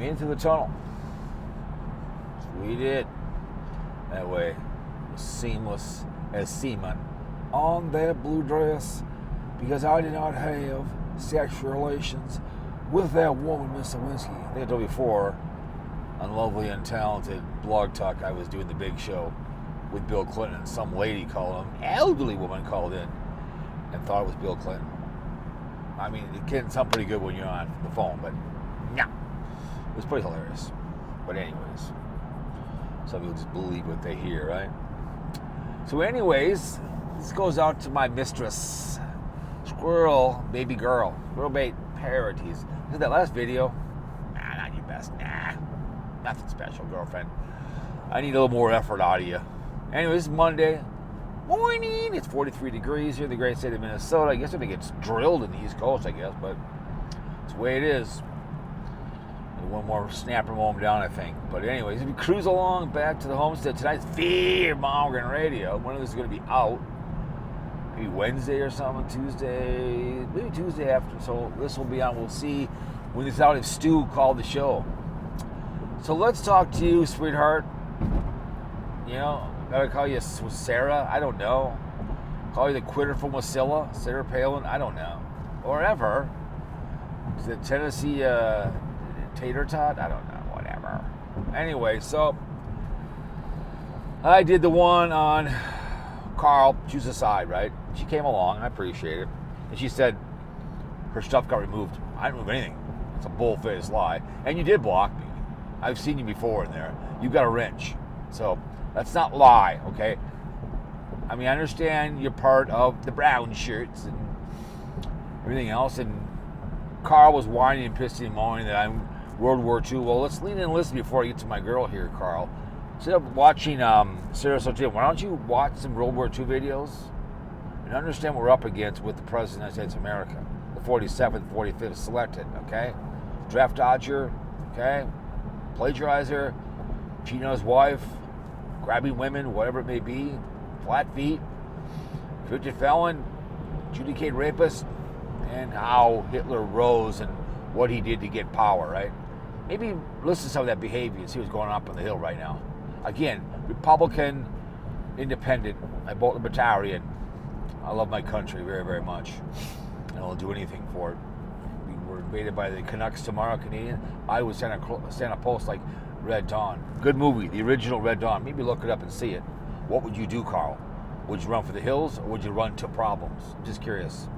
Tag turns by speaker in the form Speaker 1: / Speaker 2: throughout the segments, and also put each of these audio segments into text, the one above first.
Speaker 1: made it through the tunnel. We did. That way, seamless as semen on that blue dress, because I did not have sexual relations with that woman, Miss Lewinsky. I think I told you before, on Lovely and Talented Blog Talk, I was doing the big show with Bill Clinton, and some lady called him, elderly woman called in, and thought it was Bill Clinton. I mean, it can sound pretty good when you're on the phone, but no. It was pretty hilarious. But anyways, some people just believe what they hear, right? So anyways, this goes out to my mistress, Squirrel Baby Girl, Squirrel Bait Parodies. Look at that last video. Nah, not your best. Nah, nothing special, girlfriend. I need a little more effort out of you. Anyway, this is Monday morning. It's 43 degrees here in the great state of Minnesota. I guess it gets drilled in the East Coast, I guess, but it's the way it is. One more snapper moment down, I think. But anyways, if we cruise along back to the homestead, tonight's Fear Mongering Radio. When this is going to be out? Maybe Wednesday or something, Tuesday, maybe Tuesday after. So this will be on. We'll see when it's out if Stu called the show. So let's talk to you, sweetheart. You know, gotta call you Sarah? I don't know. Call you the quitter from Wasilla? Sarah Palin? I don't know. Or ever. The Tennessee tater tot? I don't know. Whatever. Anyway, so I did the one on Carl. Choose a side, right? She came along. I appreciate it. And she said her stuff got removed. I didn't remove anything. It's a bull-faced lie. And you did block me. I've seen you before in there. You got a wrench. So let's not lie, okay? I mean, I understand you're part of the brown shirts and everything else. And Carl was whining and pissing and moaning that I'm World War II. Well, let's lean in and listen before I get to my girl here, Carl. Instead of watching Sarah Sotia, why don't you watch some World War II videos and understand what we're up against with the President of the United States of America, the 47th, 45th selected, okay? Draft dodger, okay? Plagiarizer, cheating on his wife, grabbing women, whatever it may be, flat feet, convicted felon, adjudicated rapist, and how Hitler rose and what he did to get power, right? Maybe listen to some of that behavior and see what's going on up on the Hill right now. Again, Republican, independent, I vote libertarian. I love my country very, very much. And I'll do anything for it. We were invaded by the Canucks tomorrow, Canadian. I would send a post like Red Dawn. Good movie, the original Red Dawn. Maybe look it up and see it. What would you do, Carl? Would you run for the hills or would you run to problems? I'm just curious.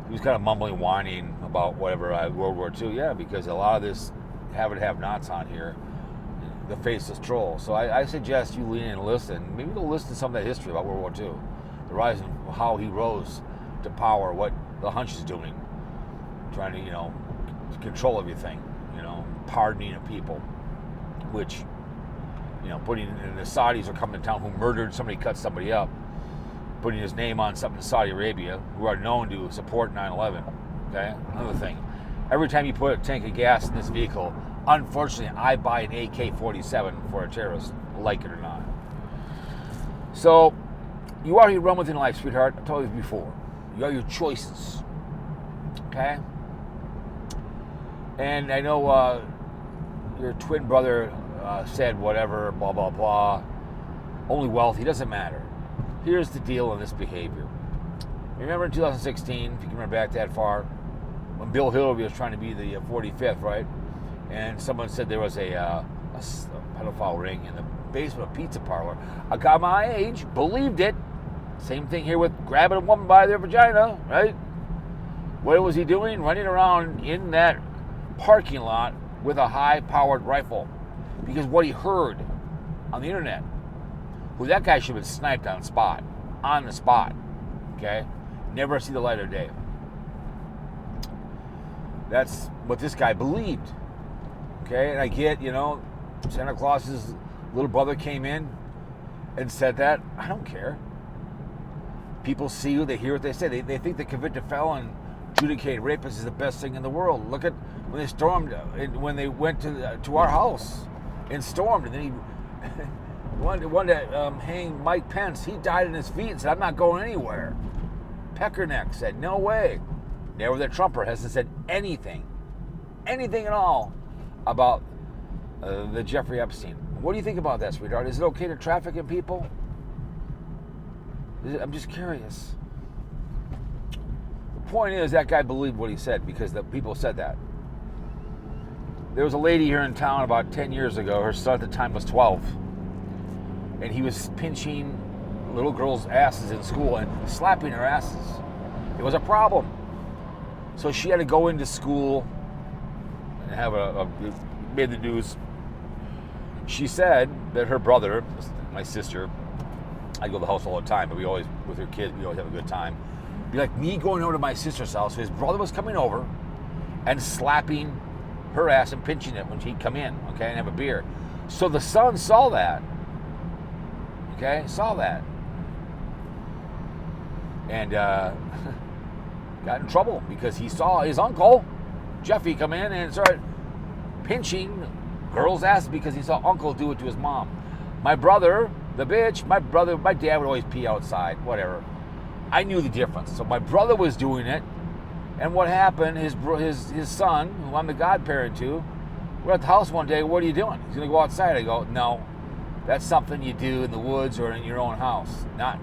Speaker 1: He was kind of mumbling, whining about whatever, World War II. Yeah, because a lot of this have-nots on here, the faceless troll. So I suggest you lean in and listen. Maybe go listen to some of that history about World War II. The rise and how he rose to power, what the hunch is doing. Trying to, control everything, pardoning of people. Which, putting in the Saudis are coming to town who murdered somebody, cut somebody up. Putting his name on something in Saudi Arabia, who are known to support 9/11. Okay, another thing. Every time you put a tank of gas in this vehicle, unfortunately, I buy an AK-47 for a terrorist, like it or not. So, you are who you run with in life, sweetheart. I told you before. You are your choices. Okay? And I know your twin brother said whatever, blah, blah, blah. Only wealthy, doesn't matter. Here's the deal on this behavior. Remember in 2016, if you can remember back that far, when Bill Hillary was trying to be the 45th, right? And someone said there was a pedophile ring in the basement of a pizza parlor. A guy my age believed it. Same thing here with grabbing a woman by their vagina, right? What was he doing? Running around in that parking lot with a high-powered rifle. Because what he heard on the internet, well, that guy should have been sniped on the spot, okay? Never see the light of day. That's what this guy believed, okay? And I get, Santa Claus's little brother came in and said that. I don't care. People see you, they hear what they say. They think the convicted felon, adjudicated rapist is the best thing in the world. Look at when they stormed, when they went to our house and stormed, and then he wanted to hang Mike Pence. He died in his feet and said, I'm not going anywhere. Peckerneck said, no way. Never that Trumper hasn't said anything at all about the Jeffrey Epstein. What do you think about that, sweetheart? Is it okay to traffic in people? I'm just curious. The point is, that guy believed what he said because the people said that. There was a lady here in town about 10 years ago. Her son at the time was 12. And he was pinching little girls' asses in school and slapping their asses. It was a problem. So she had to go into school and have made the news. She said that her brother, my sister, I go to the house all the time, but we always, with her kids, we always have a good time. Be like me going over to my sister's house. So his brother was coming over and slapping her ass and pinching it when she'd come in, okay, and have a beer. So the son saw that, okay, and got in trouble because he saw his uncle, Jeffy, come in and started pinching girls' asses because he saw uncle do it to his mom. My brother, the bitch, my dad would always pee outside, whatever. I knew the difference. So my brother was doing it, and what happened, his son, who I'm the godparent to, we're at the house one day, what are you doing? He's gonna go outside. I go, no, that's something you do in the woods or in your own house. Not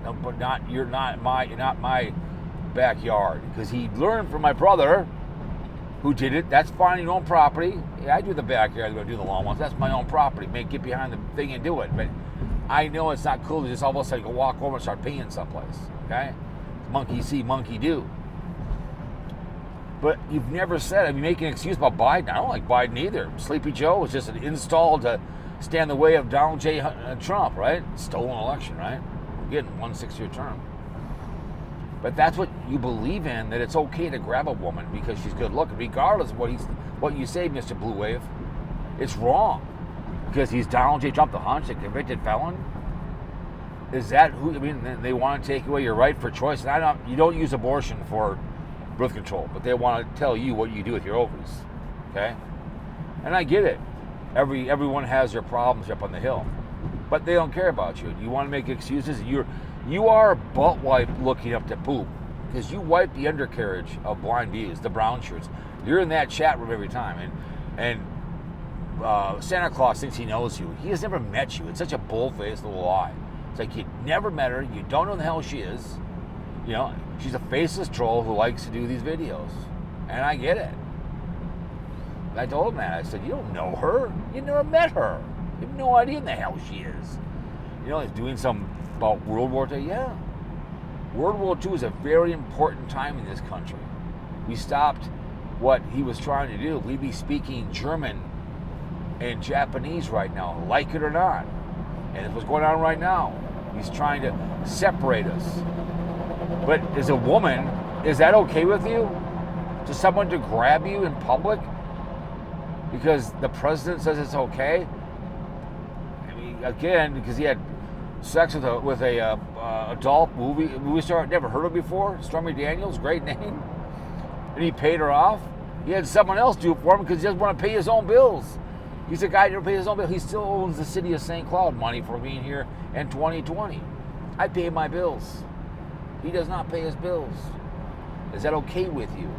Speaker 1: my backyard. Because he learned from my brother who did it. That's fine, your own property. Yeah, I do the backyard, I'm gonna do the lawn ones. That's my own property. Get behind the thing and do it. But I know it's not cool to just all of a sudden go walk over and start peeing someplace. Okay? Monkey see, monkey do. But you've never said, you make an excuse about Biden. I don't like Biden either. Sleepy Joe was just an install to stand in the way of Donald J. Trump, right? Stolen election, right? Getting 1 6-year term. But that's what you believe in, that it's okay to grab a woman because she's good looking, regardless of what you say, Mr. Blue Wave. It's wrong. Because he's Donald J. Trump, the hunch, a convicted felon. Is that who? I mean, they want to take away your right for choice. And you don't use abortion for birth control, but they want to tell you what you do with your ovaries. Okay? And I get it. Everyone has their problems up on the hill, but they don't care about you. You want to make excuses. You are a butt wipe looking up to poop because you wipe the undercarriage of blind views, the brown shirts. You're in that chat room every time, and Santa Claus thinks he knows you. He has never met you. It's such a bull-faced little lie. It's like you never met her. You don't know who the hell she is. You know, she's a faceless troll who likes to do these videos, and I get it. I told him that. I said, you don't know her. You never met her. You have no idea who the hell she is. You know, he's doing some about World War II. Yeah. World War II is a very important time in this country. We stopped what he was trying to do. We'd be speaking German and Japanese right now, like it or not. And it's what's going on right now. He's trying to separate us. But as a woman, is that okay with you? To someone to grab you in public because the president says it's okay? I mean, again, because he had sex with a adult movie star never heard of before, Stormy Daniels, great name, and he paid her off. He had someone else do it for him because he doesn't want to pay his own bills. He's a guy who never pays his own bills. He still owns the city of St. Cloud money for being here in 2020. I pay my bills. He does not pay his bills. Is that okay with you?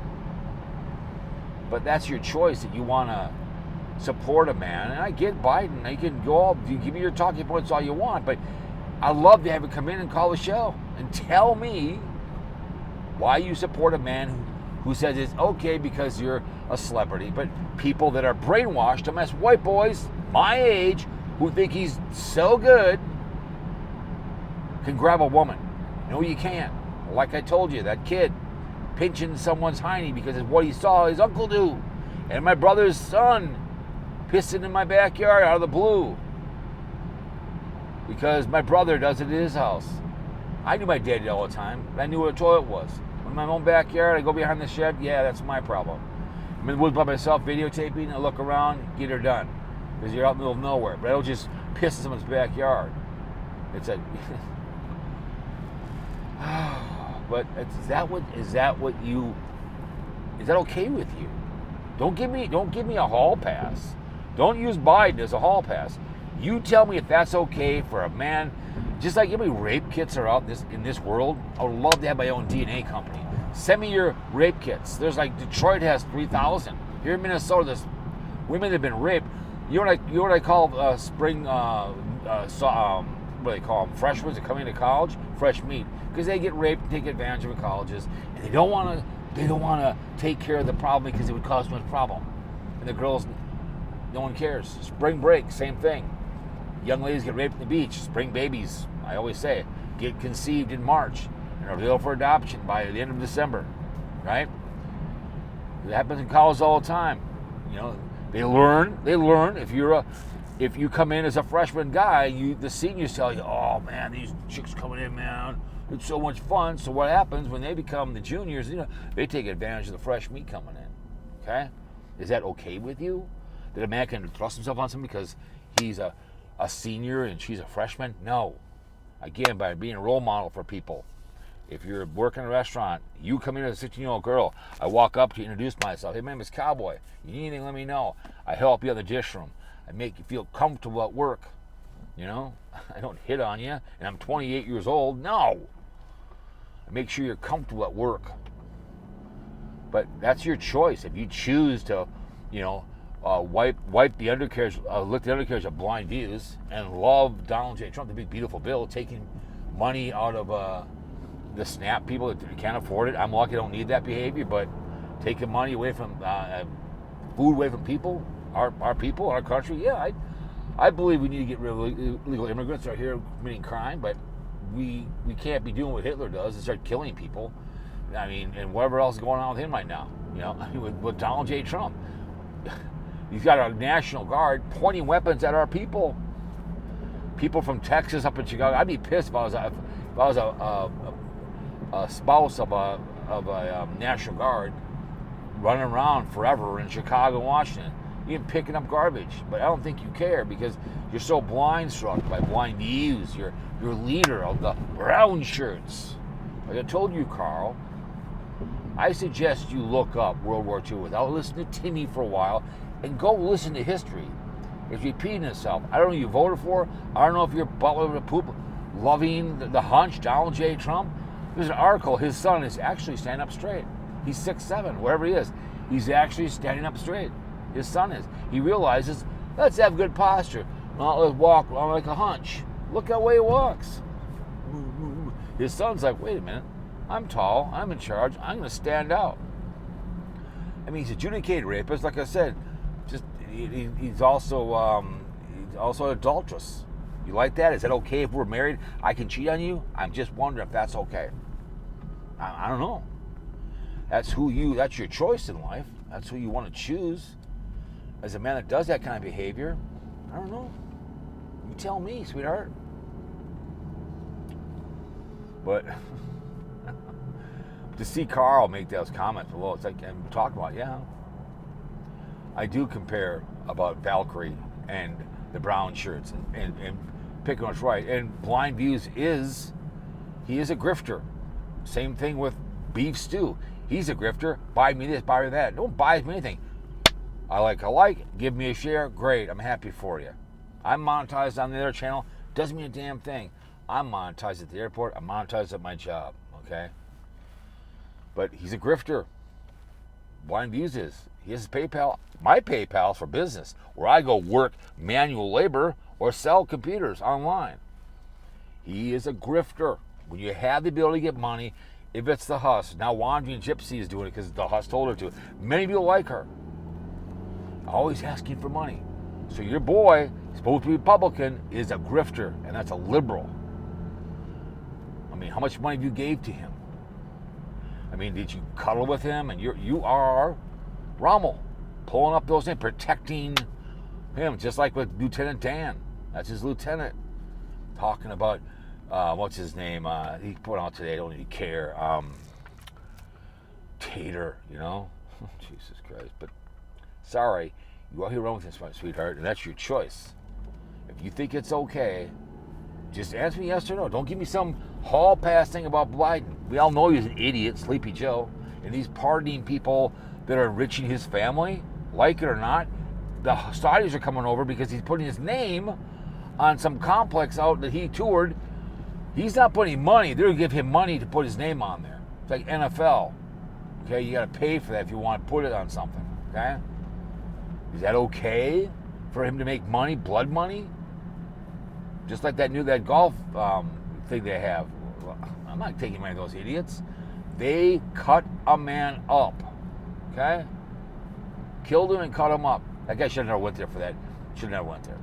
Speaker 1: But that's your choice, that you want to support a man. And I get Biden. You can go all, you give me your talking points all you want, but I'd love to have him come in and call the show and tell me why you support a man who says it's okay because you're a celebrity. But people that are brainwashed, to mess white boys my age who think he's so good can grab a woman. No, you can't. Like I told you, that kid pinching someone's hiney because it's what he saw his uncle do. And my brother's son pissing in my backyard out of the blue because my brother does it at his house. I knew my dad did all the time. I knew what a toilet was. In my own backyard, I go behind the shed. Yeah, that's my problem. I'm in the woods by myself videotaping. I look around, get her done. Because you're out in the middle of nowhere. But I don't just piss in someone's backyard. It's a... But is that okay with you? Don't give me a hall pass. Don't use Biden as a hall pass. You tell me if that's okay for a man. Just like how many rape kits are out in this world. I would love to have my own DNA company. Send me your rape kits. There's like Detroit has 3,000. Here in Minnesota, there's women that have been raped. You know what I call spring, what do they call them? Freshmen that come into college, fresh meat, because they get raped and take advantage of in colleges, and they don't want to take care of the problem because it would cause too much problem. And the girls, no one cares. Spring break, same thing. Young ladies get raped on the beach. Spring babies, I always say, get conceived in March and are available for adoption by the end of December, right? It happens in college all the time. You know, they learn. If you come in as a freshman guy, the seniors tell you, oh man, these chicks coming in, man, it's so much fun. So what happens when they become the juniors? You know, they take advantage of the fresh meat coming in. Okay, is that okay with you? That a man can thrust himself on someone because he's a senior and she's a freshman? No. Again, by being a role model for people. If you're working in a restaurant, you come in as a 16-year-old girl, I walk up to you, introduce myself. Hey, my name is Cowboy. You need anything, let me know. I help you in the dish room. I make you feel comfortable at work. You know, I don't hit on you, and I'm 28 years old. No. I make sure you're comfortable at work. But that's your choice. If you choose to, you know, wipe the undercarriage, lick the undercarriage of blind views, and love Donald J. Trump, the big beautiful bill, taking money out of the SNAP people that can't afford it. I'm lucky I don't need that behavior, but taking money away from food away from people, our people, our country, yeah, I believe we need to get rid of illegal immigrants that are here committing crime, but we can't be doing what Hitler does and start killing people. I mean, and whatever else is going on with him right now, you know, with Donald J. Trump. He's got a National Guard pointing weapons at our people. People from Texas up in Chicago. I'd be pissed if I was a spouse of a National Guard running around forever in Chicago, Washington, even picking up garbage. But I don't think you care because you're so blind struck by blind views. You're leader of the brown shirts. Like I told you, Carl, I suggest you look up World War II without listening to Timmy for a while and go listen to history. It's repeating itself. I don't know who you voted for. I don't know if you're butler to poop loving the hunch, Donald J. Trump. There's an article, his son is actually standing up straight. He's 6'7", whatever he is. He's actually standing up straight. His son is. He realizes, let's have good posture. Not let's walk like a hunch. Look how way he walks. His son's like, wait a minute. I'm tall. I'm in charge. I'm going to stand out. I mean, he's adjudicated rapist, like I said. Just he's also an adulteress. You like that? Is that okay if we're married? I can cheat on you? I'm just wondering if that's okay. I don't know. That's your choice in life. That's who you want to choose. As a man that does that kind of behavior, I don't know. You tell me, sweetheart. But to see Carl make those comments below, it's like, and talk about, yeah. I do compare about Valkyrie and the brown shirts and picking what's right. And Blind Views he is a grifter. Same thing with beef stew. He's a grifter. Buy me this, buy me that. Don't buy me anything. I like, give me a share, great, I'm happy for you. I'm monetized on the other channel, doesn't mean a damn thing. I'm monetized at the airport, I'm monetized at my job, okay? But he's a grifter. Blind Views is. He has PayPal. My PayPal for business, where I go work manual labor or sell computers online. He is a grifter. When you have the ability to get money, if it's the Huss, now Wandering Gypsy is doing it because the Huss told her to. Many people like her. Always asking for money. So your boy, supposed to be Republican, is a grifter, and that's a liberal. I mean, how much money have you gave to him? I mean, did you cuddle with him? And you are Rommel, pulling up those things, protecting him, just like with Lieutenant Dan. That's his lieutenant. Talking about, what's his name? He put out today, I don't even care. Tater, you know? Jesus Christ. But sorry, you are here running with this, my sweetheart, and that's your choice. If you think it's okay, just answer me yes or no. Don't give me some hall pass thing about Biden. We all know he's an idiot, Sleepy Joe, and these partying people that are enriching his family, like it or not, the Saudis are coming over because he's putting his name on some complex out that he toured. He's not putting money. They're going to give him money to put his name on there. It's like NFL. Okay, you got to pay for that if you want to put it on something. Okay? Is that okay for him to make money, blood money? Just like that golf thing they have. I'm not taking money of those idiots. They cut a man up. Okay? Killed him and cut him up. That guy should have never went there for that. Should have never went there.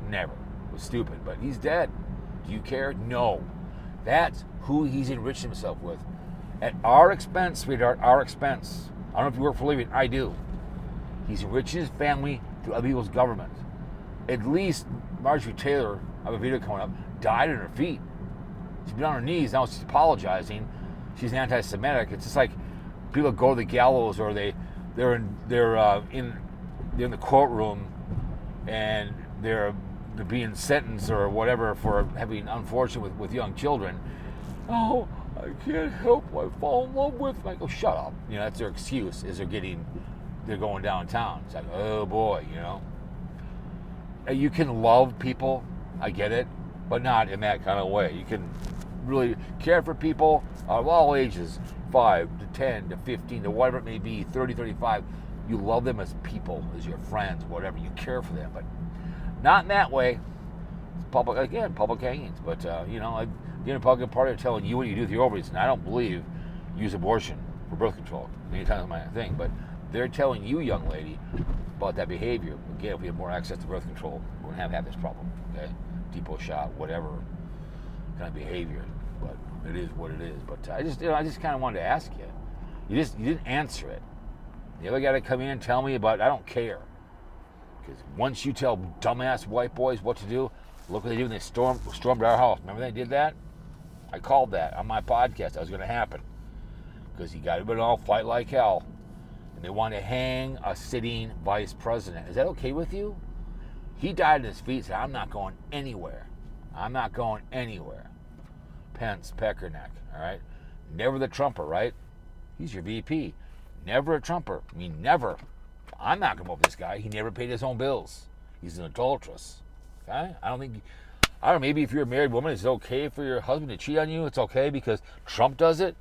Speaker 1: Never. It was stupid. But he's dead. Do you care? No. That's who he's enriched himself with. At our expense, sweetheart, our expense. I don't know if you work for a living. I do. He's enriched his family through other people's government. At least Marjorie Taylor, I have a video coming up, died on her feet. She's been on her knees. Now she's apologizing. She's anti-Semitic. It's just like people go to the gallows, or they're in the courtroom and they're being sentenced or whatever for having unfortunate with young children. Oh, I can't help. I fall in love with. I go, shut up. That's their excuse. They're going downtown. It's like, oh boy, You can love people, I get it, but not in that kind of way. You can really care for people of all ages, 5 to 10 to 15 to whatever it may be, 30, 35. You love them as people, as your friends, whatever. You care for them, but not in that way. It's public hangings. But, the Republican Party are telling you what you do with your ovaries, and I don't believe use abortion for birth control. Many times my thing, but they're telling you, young lady, about that behavior. Again, if we have more access to birth control, we wouldn't have this problem. Okay, depot shot, whatever kind of behavior. But it is what it is. But I just kind of wanted to ask you. You didn't answer it. The other guy to come in and tell me about. I don't care. Because once you tell dumbass white boys what to do, look what they do when they stormed our house. Remember they did that? I called that on my podcast. That was going to happen. Because you got to all fight like hell. And they want to hang a sitting vice president. Is that okay with you? He died on his feet and said, I'm not going anywhere. I'm not going anywhere. Pence, Peckerneck, all right? Never the Trumper, right? He's your VP. Never a Trumper. I mean, never. I'm not going to vote for this guy. He never paid his own bills. He's an adulteress. Okay? I don't know, maybe if you're a married woman, is it okay for your husband to cheat on you? It's okay because Trump does it?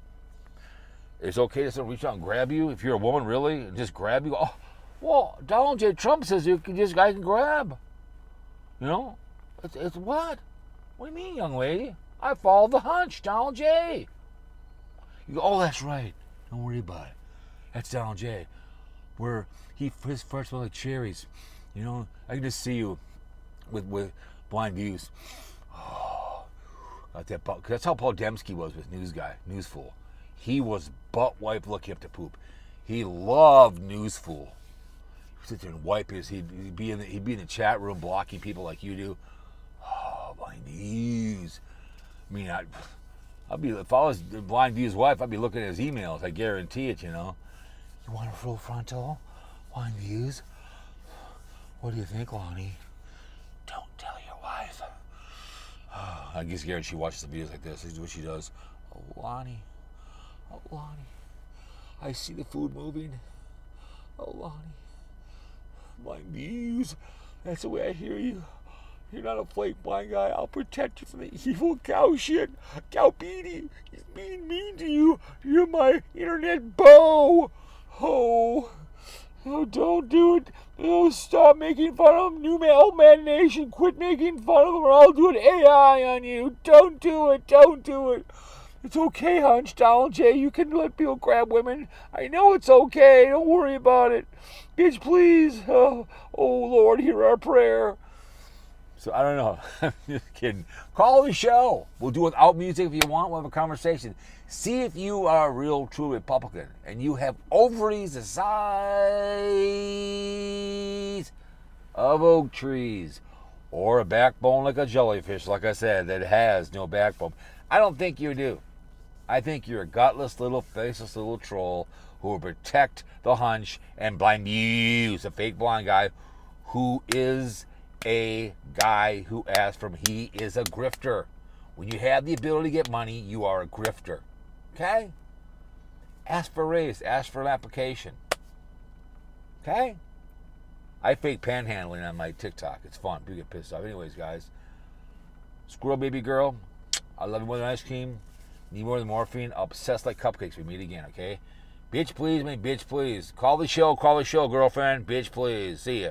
Speaker 1: It's okay to someone reach out and grab you? If you're a woman, really? And just grab you? Oh, well, Donald J. Trump says I can grab. It's what? What do you mean, young lady? I followed the hunch, Donald J. You go, oh, that's right. Don't worry about it. That's Donald J. His farts smell like cherries. I can just see you with blind views. Oh, got that. That's how Paul Dembski was with Newsfool. He was butt wipe looking up to poop. He loved Newsfool. He'd sit there and wipe his. He'd be in the chat room blocking people like you do. Oh, my knees. I mean, if I was Blind View's wife, I'd be looking at his emails. I guarantee it. You want a full frontal? Blind Views? What do you think, Lonnie? Don't tell your wife. I guess guarantee she watches the videos like this. This is what she does. Oh, Lonnie. I see the food moving. Oh, Lonnie. Blind Views. That's the way I hear you. You're not a flake blind guy. I'll protect you from the evil cow shit. Cowpote. He's being mean to you. You're my internet beau. Oh, don't do it. Oh, stop making fun of him. New Old Man Nation. Quit making fun of him or I'll do an AI on you. Don't do it. It's okay, Hunch, Donald J. You can let people grab women. I know it's okay. Don't worry about it. Bitch, please. Oh Lord, hear our prayer. So, I don't know. I'm just kidding. Call the show. We'll do it without music if you want. We'll have a conversation. See if you are a real, true Republican and you have ovaries the size of oak trees or a backbone like a jellyfish, like I said, that has no backbone. I don't think you do. I think you're a gutless little, faceless little troll who will protect the hunch and Blind Views, a fake blind guy who is a guy who asked for him. He is a grifter. When you have the ability to get money, you are a grifter. Okay? Ask for a raise. Ask for an application. Okay? I fake panhandling on my TikTok. It's fun. People get pissed off. Anyways, guys. Squirrel baby girl. I love you more than ice cream. Need more than morphine. Obsessed like cupcakes. We meet again, okay? Bitch, please me, bitch, please. Call the show, girlfriend. Bitch, please. See ya.